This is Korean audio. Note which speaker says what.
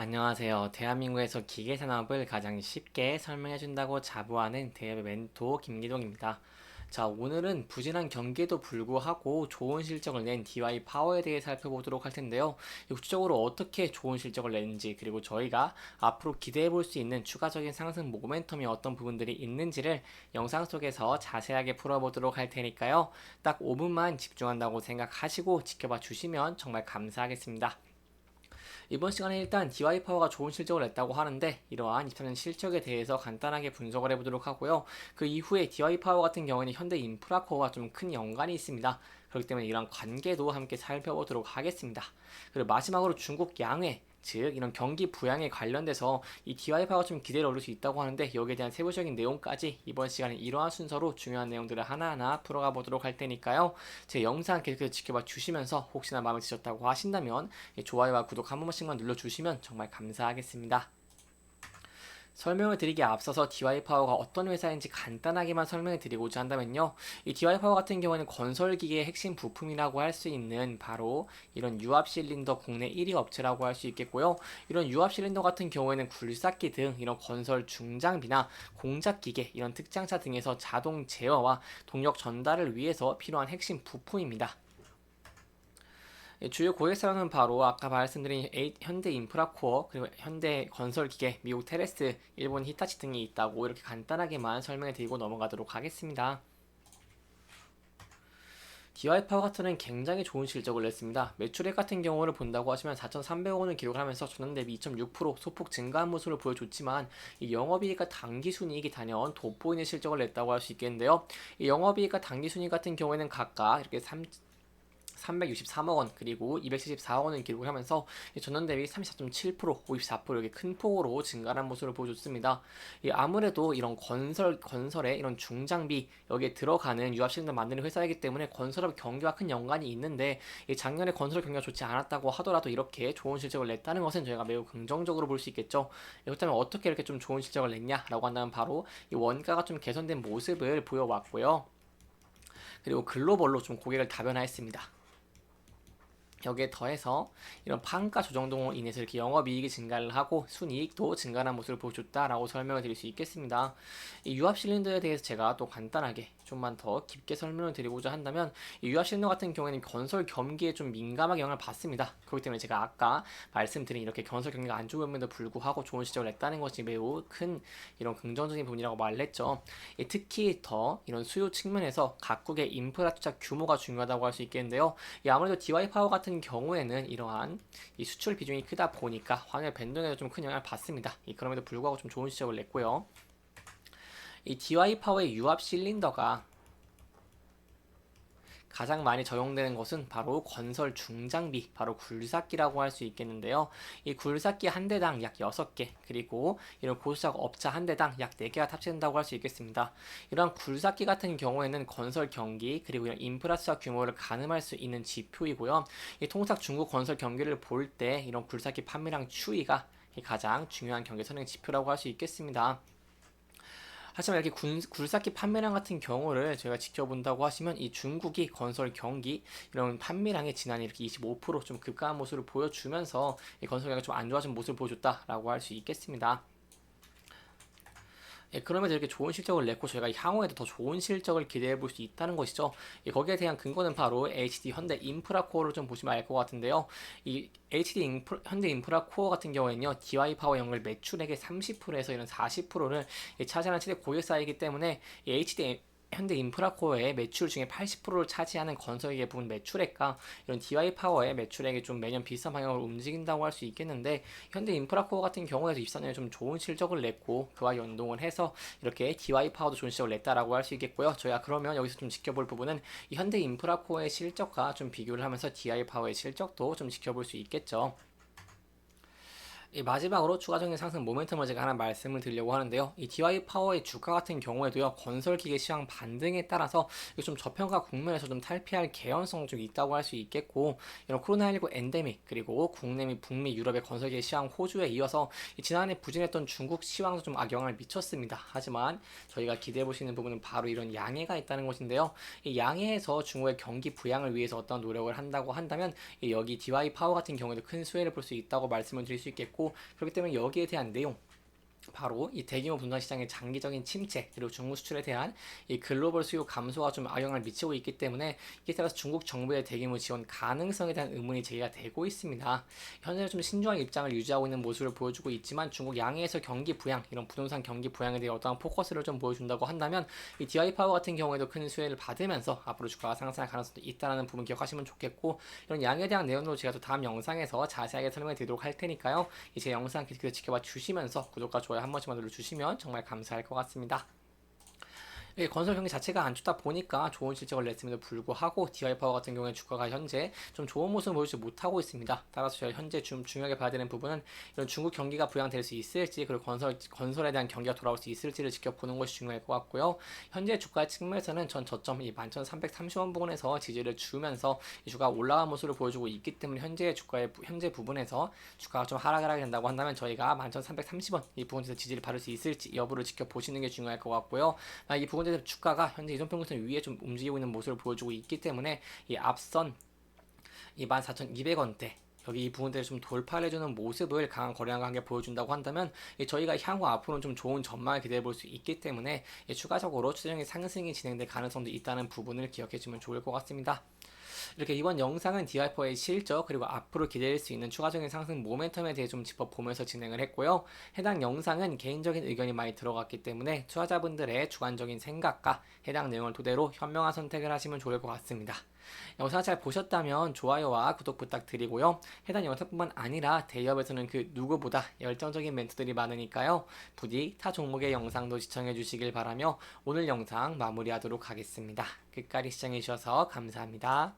Speaker 1: 안녕하세요. 대한민국에서 기계 산업을 가장 쉽게 설명해준다고 자부하는 대업의 멘토 김기동입니다. 자, 오늘은 부진한 경기에도 불구하고 좋은 실적을 낸 DY 파워에 대해 살펴보도록 할 텐데요. 구체적으로 어떻게 좋은 실적을 냈는지, 그리고 저희가 앞으로 기대해 볼 수 있는 추가적인 상승 모멘텀이 어떤 부분들이 있는지를 영상 속에서 자세하게 풀어보도록 할 테니까요. 딱 5분만 집중한다고 생각하시고 지켜봐 주시면 정말 감사하겠습니다. 이번 시간에 일단 DY 파워가 좋은 실적을 냈다고 하는데, 이러한 23년 실적에 대해서 간단하게 분석을 해보도록 하고요. 그 이후에 DY 파워 같은 경우에는 현대 인프라코어와 좀 큰 연관이 있습니다. 그렇기 때문에 이런 관계도 함께 살펴보도록 하겠습니다. 그리고 마지막으로 중국 양회, 즉 이런 경기 부양에 관련돼서 이 DY파가 좀 기대를 얻을 수 있다고 하는데, 여기에 대한 세부적인 내용까지 이번 시간에 이러한 순서로 중요한 내용들을 하나하나 풀어가 보도록 할 테니까요. 제 영상 계속해서 지켜봐 주시면서 혹시나 마음에 드셨다고 하신다면 좋아요와 구독 한 번씩만 눌러주시면 정말 감사하겠습니다. 설명을 드리기에 앞서서 DY 파워가 어떤 회사인지 간단하게만 설명해 드리고자 한다면요. 이 DY 파워 같은 경우에는 건설기계의 핵심 부품이라고 할 수 있는 바로 이런 유압 실린더 국내 1위 업체라고 할 수 있겠고요. 이런 유압 실린더 같은 경우에는 굴삭기 등 이런 건설 중장비나 공작기계, 이런 특장차 등에서 자동 제어와 동력 전달을 위해서 필요한 핵심 부품입니다. 주요 고객사는 바로 아까 말씀드린 현대 인프라코어, 그리고 현대 건설기계, 미국 테레스, 일본 히타치 등이 있다고 이렇게 간단하게만 설명해 드리고 넘어가도록 하겠습니다. DY 파워카트는 굉장히 좋은 실적을 냈습니다. 매출액 같은 경우를 본다고 하시면 4,300억 원을 기록하면서 전년 대비 2.6% 소폭 증가한 모습을 보여줬지만, 이 영업이익과 당기순이익이 단연 돋보이는 실적을 냈다고 할 수 있겠는데요. 이 영업이익과 당기순이익 같은 경우에는 각각 이렇게 363억 원, 그리고 274억 원을 기록을 하면서 전년 대비 34.7%, 54% 이렇게 큰 폭으로 증가한 모습을 보여줬습니다. 아무래도 이런 건설에 이런 중장비, 여기에 들어가는 유압 실린더 만드는 회사이기 때문에 건설업 경기와 큰 연관이 있는데, 작년에 건설 경기가 좋지 않았다고 하더라도 이렇게 좋은 실적을 냈다는 것은 저희가 매우 긍정적으로 볼 수 있겠죠. 그렇다면 어떻게 이렇게 좀 좋은 실적을 냈냐라고 한다면 바로 이 원가가 좀 개선된 모습을 보여왔고요. 그리고 글로벌로 좀 고객을 다변화했습니다. 여기에 더해서 이런 판가 조정 등으로 인해서 이렇게 영업이익이 증가를 하고 순이익도 증가하는 모습을 보여줬다라고 설명을 드릴 수 있겠습니다. 이 유압 실린더에 대해서 제가 또 간단하게 좀만 더 깊게 설명을 드리고자 한다면, 이 유압 실린더 같은 경우에는 건설 경기에 좀 민감하게 영향을 받습니다. 그렇기 때문에 제가 아까 말씀드린 이렇게 건설 경기가 안 좋음에도 불구하고 좋은 실적을 냈다는 것이 매우 큰 이런 긍정적인 부분이라고 말을 했죠. 특히 더 이런 수요 측면에서 각국의 인프라 투자 규모가 중요하다고 할 수 있겠는데요. 아무래도 DY 파워 같은 경우에는 이러한 이 수출 비중이 크다 보니까 환율 변동에도 좀 큰 영향을 받습니다. 그럼에도 불구하고 좀 좋은 실적을 냈고요. 이 DY 파워의 유압 실린더가 가장 많이 적용되는 것은 바로 건설 중장비, 바로 굴삭기라고 할 수 있겠는데요. 이 굴삭기 한 대당 약 6개, 그리고 이런 고수작 업자 한 대당 약 4개가 탑재된다고 할 수 있겠습니다. 이런 굴삭기 같은 경우에는 건설 경기, 그리고 이런 인프라 투자 규모를 가늠할 수 있는 지표이고요. 통상 중국 건설 경기를 볼 때 이런 굴삭기 판매량 추이가 가장 중요한 경기 선행 지표라고 할 수 있겠습니다. 하지만 이렇게 굴삭기 판매량 같은 경우를 저희가 지켜본다고 하시면, 이 중국이 건설 경기 이런 판매량의 지난해 이렇게 25%좀 급감한 모습을 보여주면서 이 건설 경기가 좀 안 좋아진 모습을 보여줬다라고 할 수 있겠습니다. 그러면서 이렇게 좋은 실적을 냈고 저희가 향후에도 더 좋은 실적을 기대해 볼 수 있다는 것이죠. 거기에 대한 근거는 바로 HD 현대 인프라 코어를 좀 보시면 알 것 같은데요. 이 현대 인프라 코어 같은 경우에는요, DY 파워 연결 매출액의 30%에서 이런 40%를 차지하는 최대 고객사이기 때문에 이 HD 현대 인프라코어의 매출 중에 80%를 차지하는 건설기계 부분 매출액과 이런 DY 파워의 매출액이 좀 매년 비슷한 방향으로 움직인다고 할 수 있겠는데, 현대 인프라코어 같은 경우에도 24년에 좀 좋은 실적을 냈고 그와 연동을 해서 이렇게 DY 파워도 좋은 실적을 냈다라고 할 수 있겠고요. 저희가 그러면 여기서 좀 지켜볼 부분은 이 현대 인프라코어의 실적과 좀 비교를 하면서 DY 파워의 실적도 좀 지켜볼 수 있겠죠. 마지막으로 추가적인 상승 모멘텀을 제가 하나 말씀을 드리려고 하는데요. 이 DY 파워의 주가 같은 경우에도요, 건설기계 시황 반등에 따라서 좀 저평가 국면에서 좀 탈피할 개연성 좀 있다고 할 수 있겠고, 이런 코로나19 엔데믹, 그리고 국내 및 북미 유럽의 건설기계 시황 호주에 이어서 지난해 부진했던 중국 시황도 좀 악영향을 미쳤습니다. 하지만 저희가 기대해 보시는 부분은 바로 이런 양해가 있다는 것인데요. 이 양해에서 중국의 경기 부양을 위해서 어떤 노력을 한다고 한다면, 여기 DY 파워 같은 경우에도 큰 수혜를 볼 수 있다고 말씀을 드릴 수 있겠고, 있고, 그렇기 때문에 여기에 대한 내용, 바로 이 대규모 분산 시장의 장기적인 침체, 그리고 중국 수출에 대한 이 글로벌 수요 감소가 좀 악영향을 미치고 있기 때문에, 이에 따라서 중국 정부의 대규모 지원 가능성에 대한 의문이 제기가 되고 있습니다. 현재 좀 신중한 입장을 유지하고 있는 모습을 보여주고 있지만, 중국 양해에서 경기 부양, 이런 부동산 경기 부양에 대해 어떠한 포커스를 좀 보여준다고 한다면, 이 DI 파워 같은 경우에도 큰 수혜를 받으면서 앞으로 주가가 상승할 가능성도 있다는 부분 기억하시면 좋겠고, 이런 양에 대한 내용도 제가 또 다음 영상에서 자세하게 설명해 드리도록 할 테니까요. 제 영상 계속해서 지켜봐 주시면서 구독과 좋아요 한 번씩만 눌러주시면 정말 감사할 것 같습니다. 건설 경기 자체가 안 좋다 보니까 좋은 실적을 냈음에도 불구하고 DI 파워 같은 경우에 주가가 현재 좀 좋은 모습을 보여주지 못하고 있습니다. 따라서 저희 현재 좀 중요하게 봐야 되는 부분은 이런 중국 경기가 부양될 수 있을지, 그리고 건설에 대한 경기가 돌아올 수 있을지를 지켜보는 것이 중요할 것 같고요. 현재 주가 측면에서는 전 저점 이 11,330원 부근에서 지지를 주면서 이 주가가 올라간 모습을 보여주고 있기 때문에 현재 부분에서 주가가 좀 하락을 하게 된다고 한다면 저희가 11,330원 이 부분에서 지지를 받을 수 있을지 여부를 지켜보시는 게 중요할 것 같고요. 이 부분 주가가 현재 이동평균선 위에 좀 움직이고 있는 모습을 보여주고 있기 때문에 이 앞선 이 14,200원대 여기 이 부분들을 좀 돌파를 해주는 모습을 강한 거래량과 함께 보여준다고 한다면 저희가 향후 앞으로는 좀 좋은 전망을 기대해 볼 수 있기 때문에 추가적으로 추세적인 상승이 진행될 가능성도 있다는 부분을 기억해 주면 좋을 것 같습니다. 이렇게 이번 영상은 디알파의 실적, 그리고 앞으로 기대할 수 있는 추가적인 상승 모멘텀에 대해 좀 짚어보면서 진행을 했고요. 해당 영상은 개인적인 의견이 많이 들어갔기 때문에 투자자분들의 주관적인 생각과 해당 내용을 토대로 현명한 선택을 하시면 좋을 것 같습니다. 영상 잘 보셨다면 좋아요와 구독 부탁드리고요. 해당 영상뿐만 아니라 대기업에서는 그 누구보다 열정적인 멘토들이 많으니까요. 부디 타 종목의 영상도 시청해 주시길 바라며 오늘 영상 마무리하도록 하겠습니다. 끝까지 시청해 주셔서 감사합니다.